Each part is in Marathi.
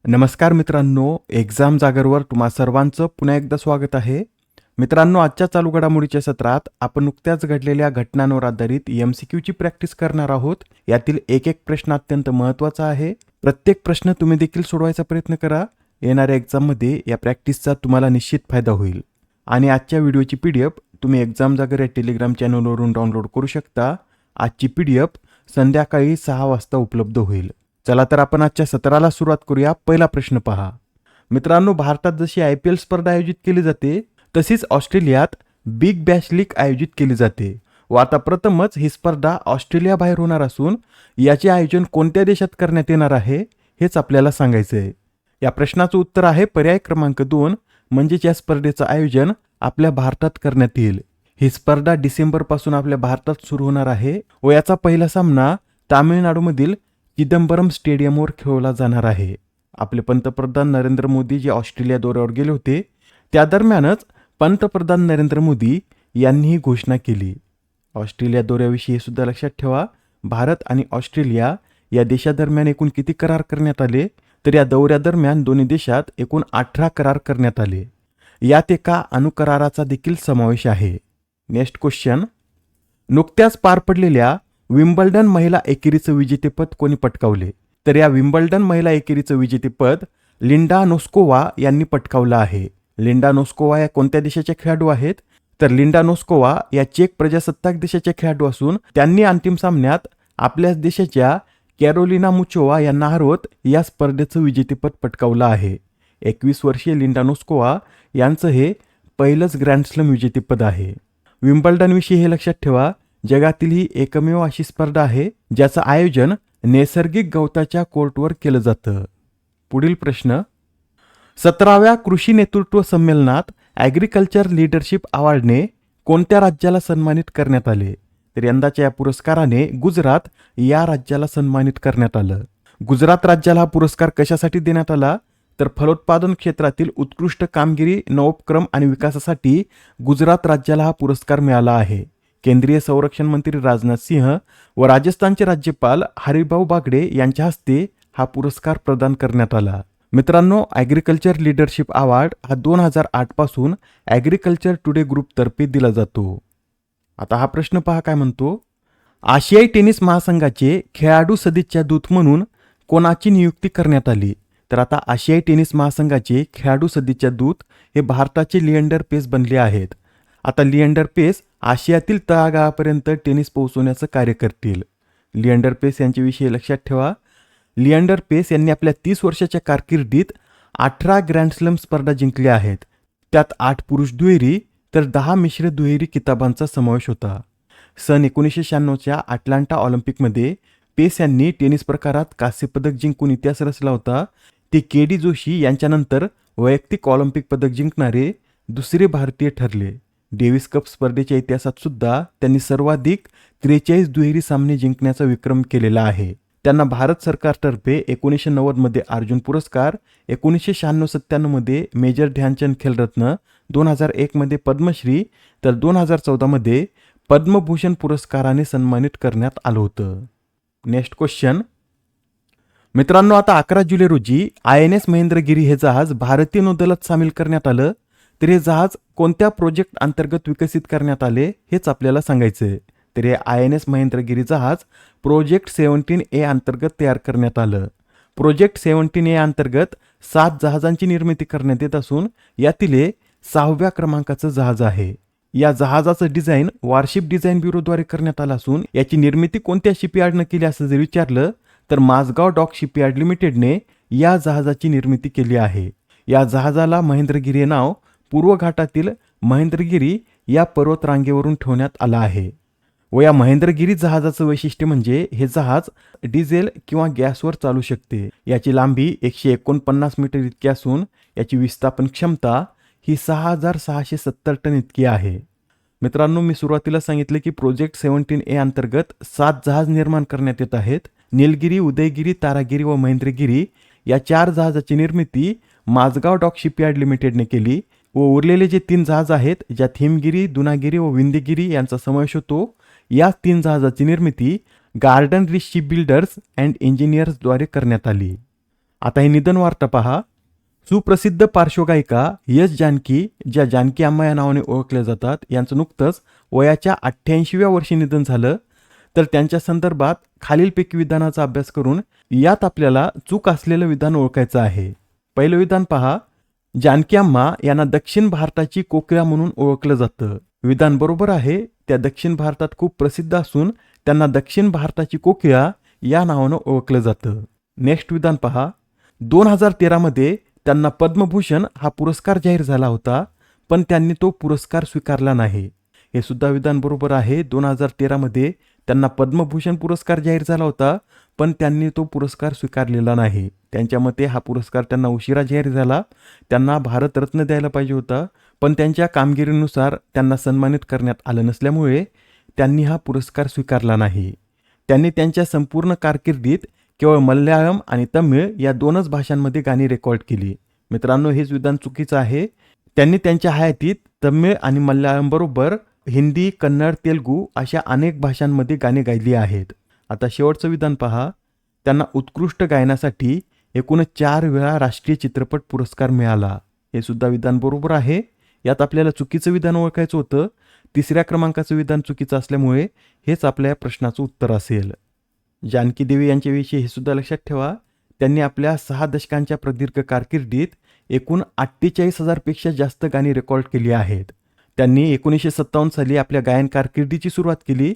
नमस्कार मित्रांनो, एक्झाम जागरवर तुम्हा सर्वांचं पुन्हा एकदा स्वागत आहे. मित्रांनो, आजच्या चालू घडामोडीच्या सत्रात आपण नुकत्याच घडलेल्या घटनांवर आधारित MCQची प्रॅक्टिस करणार आहोत. यातील एक एक प्रश्न अत्यंत महत्त्वाचा आहे. प्रत्येक प्रश्न तुम्ही देखील सोडवायचा प्रयत्न करा. येणाऱ्या एक्झाममध्ये या प्रॅक्टिसचा तुम्हाला निश्चित फायदा होईल. आणि आजच्या व्हिडिओची PDF तुम्ही एक्झाम जागर या टेलिग्राम चॅनलवरून डाउनलोड करू शकता. आजची PDF संध्याकाळी 6 वाजता उपलब्ध होईल. चला तर आपण आजच्या सत्राला सुरुवात करूया. पहिला प्रश्न पहा. मित्रांनो, भारतात जशी IPL स्पर्धा आयोजित केली जाते तशीच ऑस्ट्रेलियात बिग बॅश लीग आयोजित केली जाते व आता प्रथमच ही स्पर्धा ऑस्ट्रेलियाबाहेर होणार असून याचे आयोजन कोणत्या देशात करण्यात येणार आहे हेच आपल्याला सांगायचं आहे. या प्रश्नाचं उत्तर आहे पर्याय क्रमांक 2, म्हणजेच या स्पर्धेचं आयोजन आपल्या भारतात करण्यात येईल. ही स्पर्धा डिसेंबरपासून आपल्या भारतात सुरू होणार आहे व याचा पहिला सामना तामिळनाडूमधील चिदंबरम स्टेडियमवर खेळवला जाणार आहे. आपले पंतप्रधान नरेंद्र मोदी जे ऑस्ट्रेलिया दौऱ्यावर गेले होते त्या दरम्यानच पंतप्रधान नरेंद्र मोदी यांनी ही घोषणा केली. ऑस्ट्रेलिया दौऱ्याविषयी हे सुद्धा लक्षात ठेवा. भारत आणि ऑस्ट्रेलिया या देशादरम्यान एकूण किती करार करण्यात आले, तर या दौऱ्यादरम्यान दोन्ही देशात एकूण 18 करार करण्यात आले. यात एका अणुकराराचा देखील समावेश आहे. Next question. नुकत्याच पार पडलेल्या विम्बल्डन महिला एकेरीचं विजेतेपद कोणी पटकावले? तर या विम्बल्डन महिला एकेरीचं विजेतेपद लिंडा नोस्कोवा यांनी पटकावलं आहे. लिंडा नोस्कोवा या कोणत्या देशाच्या खेळाडू आहेत? तर लिंडा नोस्कोवा या चेक प्रजासत्ताक देशाच्या खेळाडू असून त्यांनी अंतिम सामन्यात आपल्याच देशाच्या कॅरोलिना मुचोवा यांना हरवत या स्पर्धेचं विजेतेपद पटकावलं आहे. 21 वर्षीय लिंडा नोस्कोवा यांचं हे पहिलंच ग्रँडस्लॅम विजेतेपद आहे. विम्बल्डनविषयी हे लक्षात ठेवा, जगातील ही एकमेव अशी स्पर्धा आहे ज्याचं आयोजन नैसर्गिक गवताच्या कोर्टवर केलं जातं. पुढील प्रश्न. 17व्या कृषी नेतृत्व संमेलनात ॲग्रिकल्चर लीडरशिप अवॉर्डने कोणत्या राज्याला सन्मानित करण्यात आले? तर यंदाच्या या पुरस्काराने गुजरात या राज्याला सन्मानित करण्यात आलं. गुजरात राज्याला हा पुरस्कार कशासाठी देण्यात आला? तर फलोत्पादन क्षेत्रातील उत्कृष्ट कामगिरी, नवोपक्रम आणि विकासासाठी गुजरात राज्याला हा पुरस्कार मिळाला आहे. केंद्रीय संरक्षण मंत्री राजनाथ सिंह व राजस्थानचे राज्यपाल हरिभाऊ बागडे यांच्या हस्ते हा पुरस्कार प्रदान करण्यात आला. मित्रांनो, ॲग्रिकल्चर लीडरशिप अवॉर्ड हा 2008 पासून ॲग्रिकल्चर टुडे ग्रुपतर्फे दिला जातो. आता हा प्रश्न पहा काय म्हणतो. आशियाई टेनिस महासंघाचे खेळाडू सदिच्छा दूत म्हणून कोणाची नियुक्ती करण्यात आली? तर आता आशियाई टेनिस महासंघाचे खेळाडू सदिच्छा दूत हे भारताचे लिएंडर पेस बनले आहेत. आता लिएंडर पेस आशियातील तळागाळापर्यंत टेनिस पोहोचवण्याचं कार्य करतील. लिएंडर पेस यांच्याविषयी लक्षात ठेवा. लिएंडर पेस यांनी आपल्या 30 वर्षाच्या कारकिर्दीत 18 ग्रँडस्लॅम स्पर्धा जिंकल्या आहेत. त्यात 8 पुरुष दुहेरी तर 10 मिश्र दुहेरी किताबांचा समावेश होता. सन 1996च्या अटलांटा ऑलिम्पिकमध्ये पेस यांनी टेनिस प्रकारात कांस्य पदक जिंकून इतिहास रचला होता. ते KD जोशी यांच्यानंतर वैयक्तिक ऑलिम्पिक पदक जिंकणारे दुसरे भारतीय ठरले. डेव्हिस कप स्पर्धेच्या इतिहासात सुद्धा त्यांनी सर्वाधिक 43 दुहेरी सामने जिंकण्याचा विक्रम केलेला आहे. त्यांना भारत सरकारतर्फे 1990 मध्ये अर्जुन पुरस्कार, 1996-97 मध्ये मेजर ध्यानचंद खेलरत्न, 2001 मध्ये पद्मश्री तर 2014 मध्ये पद्मभूषण पुरस्काराने सन्मानित करण्यात आलं होतं. Next question. मित्रांनो, आता 11 जुलै रोजी INS महेंद्रगिरी हे जहाज भारतीय नौदलात सामील करण्यात आलं. तर हे जहाज कोणत्या प्रोजेक्ट अंतर्गत विकसित करण्यात आले हेच आपल्याला सांगायचं आहे. तर हे INS महेंद्रगिरी जहाज प्रोजेक्ट 17A अंतर्गत तयार करण्यात आलं. प्रोजेक्ट 17A अंतर्गत 7 जहाजांची निर्मिती करण्यात येत असून यातील 6व्या क्रमांकाचं जहाज आहे. या जहाजाचं डिझाईन वॉरशिप डिझाईन ब्युरोद्वारे करण्यात आलं असून याची निर्मिती कोणत्या शिपयार्डनं केली असं जर विचारलं तर माझगाव डॉक शिपयार्ड लिमिटेडने या जहाजाची निर्मिती केली आहे. या जहाजाला महेंद्रगिरी हे नाव पूर्व घाटातील महेंद्रगिरी या पर्वतरांगेवरून ठेवण्यात आलं आहे. व या महेंद्रगिरी जहाजाचं वैशिष्ट्य म्हणजे हे जहाज डिझेल किंवा गॅसवर चालू शकते. याची लांबी 149 मीटर इतकी असून याची विस्थापन क्षमता ही 6670 टन इतकी आहे. मित्रांनो, मी सुरुवातीला सांगितले की प्रोजेक्ट 17A अंतर्गत 7 जहाज निर्माण करण्यात येत आहेत. निलगिरी, उदयगिरी, तारागिरी व महेंद्रगिरी या 4 जहाजाची निर्मिती माझगाव डॉक शिपयार्ड लिमिटेडने केली व उरलेले जे 3 जहाज आहेत ज्यात हिमगिरी, दुनागिरी व विंध्यगिरी यांचा समावेश होतो, या 3 जहाजाची निर्मिती Garden Reach ship builders and इंजिनियर्सद्वारे करण्यात आली. आता हे निधन वार्ता पहा. सुप्रसिद्ध पार्श्वगायिका एस जानकी, ज्या जानकी अम्मा या नावाने ओळखल्या जातात, यांचं नुकतंच वयाच्या 88व्या वर्षी निधन झालं. तर त्यांच्या संदर्भात खालीलपैकी विधानाचा अभ्यास करून यात आपल्याला चूक असलेलं विधान ओळखायचं आहे. पहिलं विधान पहा. जानकी अम्मा यांना दक्षिण भारताची कोकिळा म्हणून ओळखलं जातं. विधान बरोबर आहे. त्या दक्षिण भारतात खूप प्रसिद्ध असून त्यांना दक्षिण भारताची कोकिळा या नावानं ओळखलं जातं. नेक्स्ट विधान पहा. 2013 मध्ये त्यांना पद्मभूषण हा पुरस्कार जाहीर झाला होता, पण त्यांनी तो पुरस्कार स्वीकारला नाही. हे सुद्धा विधान बरोबर आहे. 2013 मध्ये त्यांना पद्मभूषण पुरस्कार जाहीर झाला होता, पण त्यांनी तो पुरस्कार स्वीकारलेला नाही. त्यांच्या मते हा पुरस्कार त्यांना उशिरा जाहीर झाला. त्यांना भारतरत्न द्यायला पाहिजे होता, पण त्यांच्या कामगिरीनुसार त्यांना सन्मानित करण्यात आलं नसल्यामुळे त्यांनी हा पुरस्कार स्वीकारला नाही. त्यांनी त्यांच्या संपूर्ण कारकिर्दीत केवळ मल्याळम आणि तमिळ या 2च भाषांमध्ये गाणी रेकॉर्ड केली. मित्रांनो, हेच विधान चुकीचं आहे. त्यांनी त्यांच्या हयातीत तमिळ आणि मल्याळम बरोबर हिंदी, कन्नड, तेलुगू अशा अनेक भाषांमध्ये गाणी गायली आहेत. आता शेवटचं विधान पहा. त्यांना उत्कृष्ट गायनासाठी एकूण 4 वेळा राष्ट्रीय चित्रपट पुरस्कार मिळाला. हे सुद्धा विधान बरोबर आहे. यात आपल्याला चुकीचं विधान ओळखायचं होतं. 3ऱ्या क्रमांकाचं विधान चुकीचं असल्यामुळे हेच आपल्या प्रश्नाचं उत्तर असेल. जानकी देवी यांच्याविषयी हे सुद्धा लक्षात ठेवा. त्यांनी आपल्या 6 दशकांच्या प्रदीर्घ कारकिर्दीत एकूण 48,000 पेक्षा जास्त गाणी रेकॉर्ड केली आहेत. त्यांनी 1957 साली आपल्या गायन कारकिर्दीची सुरुवात केली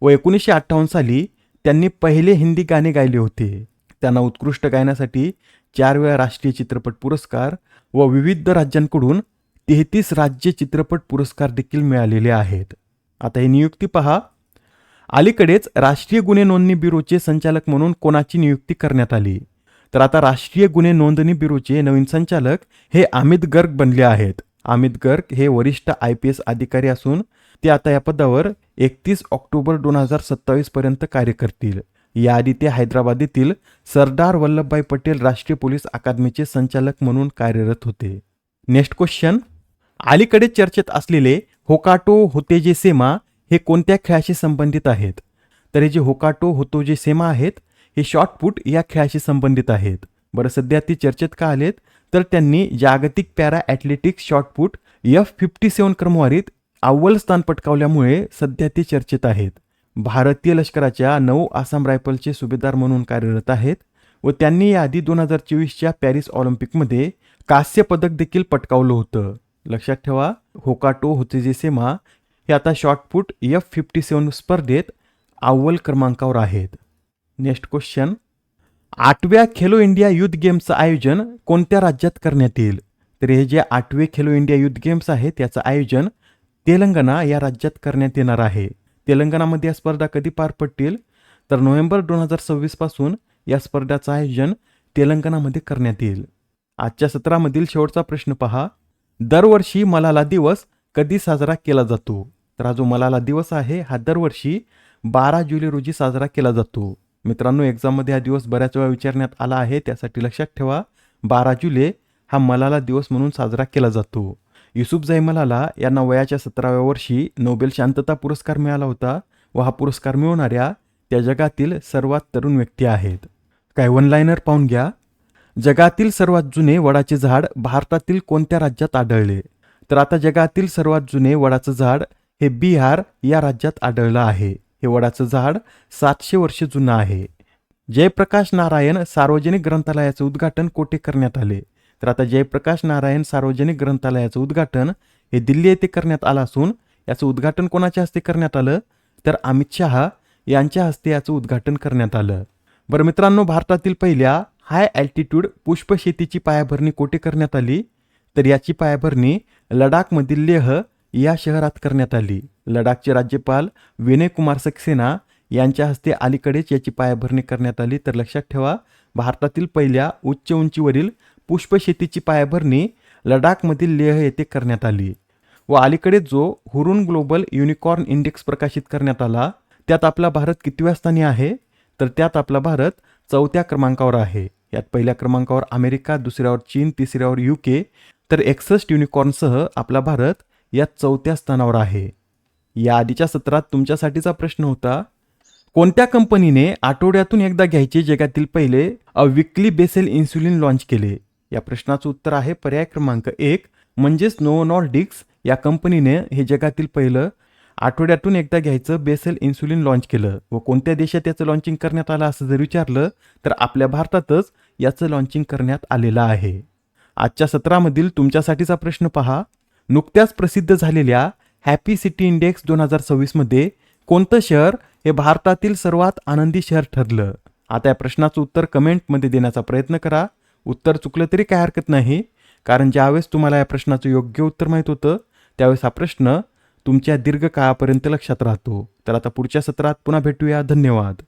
व 1958 साली त्यांनी पहिले हिंदी गाणे गायले होते. त्यांना उत्कृष्ट गायनासाठी 4 वेळा राष्ट्रीय चित्रपट पुरस्कार व विविध राज्यांकडून 33 राज्य चित्रपट पुरस्कार देखील मिळालेले आहेत. आता ही नियुक्ती पहा. अलीकडेच राष्ट्रीय गुन्हे नोंदणी ब्युरोचे संचालक म्हणून कोणाची नियुक्ती करण्यात आली? तर आता राष्ट्रीय गुन्हे नोंदणी ब्युरोचे नवीन संचालक हे अमित गर्ग बनले आहेत. अमित गर्ग हे वरिष्ठ IPS अधिकारी असून ते आता या पदावर 31 ऑक्टोबर 2027 पर्यंत कार्य करतील. याआधी ते हैदराबाद येथील सरदार वल्लभभाई पटेल राष्ट्रीय पोलीस अकादमीचे संचालक म्हणून कार्यरत होते. Next question. अलीकडे चर्चेत असलेले होकाटो होतेजे सेमा हे कोणत्या खेळाशी संबंधित आहेत? तर हे जे होकाटो होतोजे सेमा आहेत हे शॉर्टपुट या खेळाशी संबंधित आहेत. बरं, सध्या ती चर्चेत का आलेत? तर त्यांनी जागतिक पॅरा ॲथलेटिक्स शॉर्टपुट F57 क्रमवारीत अव्वल स्थान पटकावल्यामुळे सध्या ते चर्चेत आहेत. भारतीय लष्कराच्या 9 आसाम रायफलचे सुभेदार म्हणून कार्यरत आहेत व त्यांनी याआधी 2024च्या पॅरिस ऑलिम्पिकमध्ये कांस्य पदक देखील पटकावलं होतं. लक्षात ठेवा, होकाटो होतेजे सेमा हे आता शॉर्टपुट F57 स्पर्धेत अव्वल क्रमांकावर आहेत. Next question. 8व्या खेलो इंडिया युथ गेम्सचं आयोजन कोणत्या राज्यात करण्यात येईल? तर हे जे 8वे खेलो इंडिया युथ गेम्स आहेत याचं आयोजन तेलंगणा या राज्यात करण्यात येणार आहे. तेलंगणामध्ये या स्पर्धा कधी पार पडतील? तर नोव्हेंबर 2026 पासून या स्पर्धाचं आयोजन तेलंगणामध्ये करण्यात येईल. आजच्या सत्रामधील शेवटचा प्रश्न पहा. दरवर्षी मलाला दिवस कधी साजरा केला जातो? तर हा जो मलाला दिवस आहे हा दरवर्षी 12 जुलै रोजी साजरा केला जातो. मित्रांनो, एक्झाममध्ये हा दिवस बऱ्याच वेळा विचारण्यात आला आहे, त्यासाठी लक्षात ठेवा 12 जुलै हा मलाला दिवस म्हणून साजरा केला जातो. युसुफजाई मलाला यांना वयाच्या 17व्या वर्षी नोबेल शांतता पुरस्कार मिळाला होता व हा पुरस्कार मिळवणाऱ्या त्या जगातील सर्वात तरुण व्यक्ती आहेत. काय वन लाईनर पाहून घ्या. जगातील सर्वात जुने वडाचे झाड भारतातील कोणत्या राज्यात आढळले? तर आता जगातील सर्वात जुने वडाचं झाड हे बिहार या राज्यात आढळलं आहे. हे वडाचं झाड 700 वर्ष जुनं आहे. जयप्रकाश नारायण सार्वजनिक ग्रंथालयाचं उद्घाटन कोठे करण्यात आले? तर आता जयप्रकाश नारायण सार्वजनिक ग्रंथालयाचं उद्घाटन हे दिल्ली येथे करण्यात आलं असून याचं उद्घाटन कोणाच्या हस्ते करण्यात आलं? तर अमित शहा यांच्या हस्ते याचं उद्घाटन करण्यात आलं. बरं मित्रांनो, भारतातील पहिल्या हाय अल्टिट्यूड पुष्प शेतीची पायाभरणी कोठे करण्यात आली? तर याची पायाभरणी लडाखमधील लेह या शहरात करण्यात आली. लडाखचे राज्यपाल विनय कुमार सक्सेना यांच्या हस्ते अलीकडेच याची पायाभरणी करण्यात आली. तर लक्षात ठेवा, भारतातील पहिल्या उच्च उंचीवरील पुष्प शेतीची पायाभरणी लडाखमधील लेह येथे करण्यात आली. व अलीकडे जो हुरुन ग्लोबल युनिकॉर्न इंडेक्स प्रकाशित करण्यात आला त्यात आपला भारत कितव्या स्थानी आहे? तर त्यात आपला भारत 4थ्या क्रमांकावर आहे. यात पहिल्या क्रमांकावर अमेरिका, दुसऱ्यावर चीन, तिसऱ्यावर UK, तर 61 युनिकॉर्नसह आपला भारत यात 4थ्या स्थानावर आहे. या आधीच्या सत्रात तुमच्यासाठीचा प्रश्न होता, कोणत्या कंपनीने आठवड्यातून एकदा घ्यायचे जगातील पहिले विकली बेसल इन्सुलिन लॉन्च केले? या प्रश्नाचं उत्तर आहे पर्याय क्रमांक 1 म्हणजेच नोव्हो नॉर्डिक्स या कंपनीने हे जगातील पहिलं आठवड्यातून एकदा घ्यायचं बेसल इन्सुलिन लॉन्च केलं. व कोणत्या देशात याचं लॉन्चिंग करण्यात आलं असं जर विचारलं तर आपल्या भारतातच याचं लॉन्चिंग करण्यात आलेलं आहे. आजच्या सत्रामधील तुमच्यासाठीचा प्रश्न पहा. नुकत्याच प्रसिद्ध झालेल्या हॅपी सिटी इंडेक्स 2026 मध्ये कोणतं शहर हे भारतातील सर्वात आनंदी शहर ठरलं? आता या प्रश्नाचं उत्तर कमेंटमध्ये देण्याचा प्रयत्न करा. उत्तर चुकलं तरी काय हरकत नाही, कारण ज्यावेळेस तुम्हाला या प्रश्नाचं योग्य उत्तर माहीत होतं त्यावेळेस हा प्रश्न तुमच्या दीर्घकाळापर्यंत लक्षात राहतो. तर आता पुढच्या सत्रात पुन्हा भेटूया. धन्यवाद.